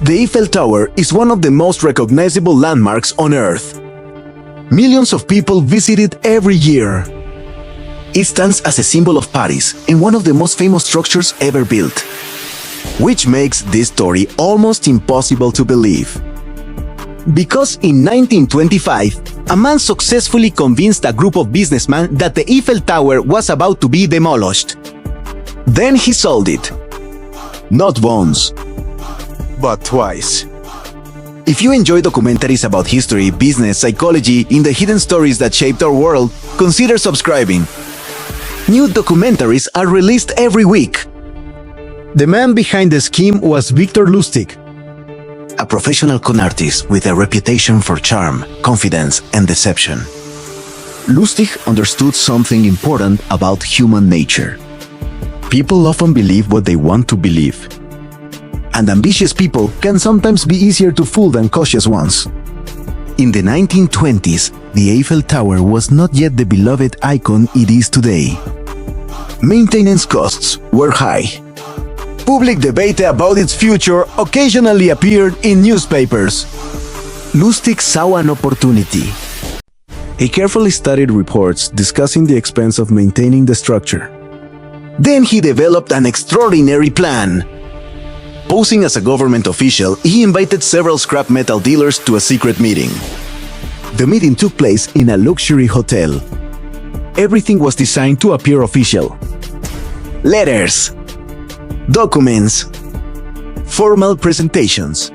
The Eiffel Tower is one of the most recognizable landmarks on Earth. Millions of people visit it every year. It stands as a symbol of Paris and one of the most famous structures ever built, which makes this story almost impossible to believe. Because in 1925, a man successfully convinced a group of businessmen that the Eiffel Tower was about to be demolished. Then he sold it. Not once, but twice. If you enjoy documentaries about history, business, psychology, and the hidden stories that shaped our world, consider subscribing. New documentaries are released every week. The man behind the scheme was Victor Lustig, a professional con artist with a reputation for charm, confidence, and deception. Lustig understood something important about human nature. People often believe what they want to believe, and ambitious people can sometimes be easier to fool than cautious ones. In the 1920s, the Eiffel Tower was not yet the beloved icon it is today. Maintenance costs were high. Public debate about its future occasionally appeared in newspapers. Lustig saw an opportunity. He carefully studied reports discussing the expense of maintaining the structure. Then he developed an extraordinary plan. Posing as a government official, he invited several scrap metal dealers to a secret meeting. The meeting took place in a luxury hotel. Everything was designed to appear official. Letters, documents, formal presentations.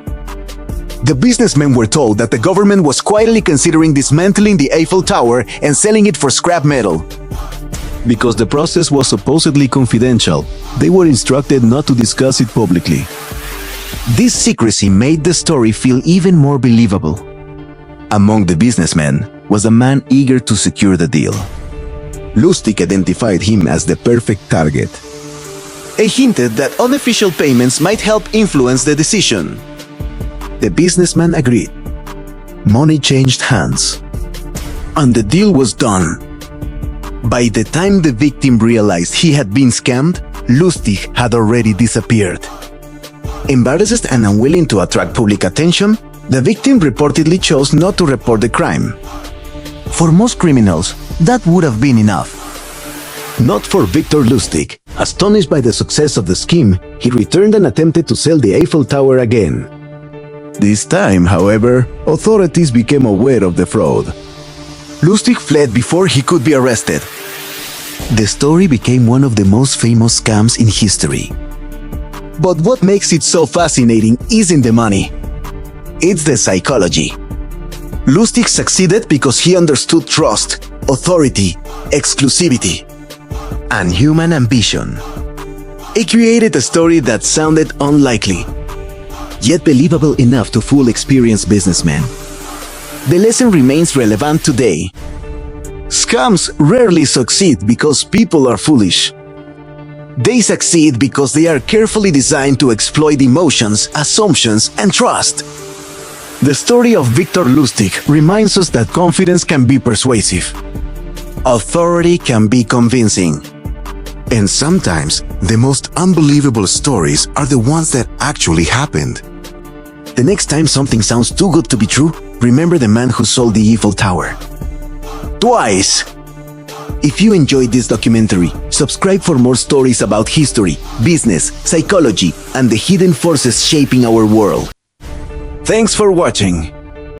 The businessmen were told that the government was quietly considering dismantling the Eiffel Tower and selling it for scrap metal. Because the process was supposedly confidential, they were instructed not to discuss it publicly. This secrecy made the story feel even more believable. Among the businessmen was a man eager to secure the deal. Lustig identified him as the perfect target. He hinted that unofficial payments might help influence the decision. The businessman agreed. Money changed hands, and the deal was done. By the time the victim realized he had been scammed, Lustig had already disappeared. Embarrassed and unwilling to attract public attention, the victim reportedly chose not to report the crime. For most criminals, that would have been enough. Not for Victor Lustig. Astonished by the success of the scheme, he returned and attempted to sell the Eiffel Tower again. This time, however, authorities became aware of the fraud. Lustig fled before he could be arrested. The story became one of the most famous scams in history. But what makes it so fascinating isn't the money. It's the psychology. Lustig succeeded because he understood trust, authority, exclusivity, and human ambition. He created a story that sounded unlikely, yet believable enough to fool experienced businessmen. The lesson remains relevant today. Scams rarely succeed because people are foolish. They succeed because they are carefully designed to exploit emotions, assumptions, and trust. The story of Victor Lustig reminds us that confidence can be persuasive. Authority can be convincing. And sometimes, the most unbelievable stories are the ones that actually happened. The next time something sounds too good to be true, remember the man who sold the Eiffel Tower. Twice! If you enjoyed this documentary, subscribe for more stories about history, business, psychology, and the hidden forces shaping our world. Thanks for watching.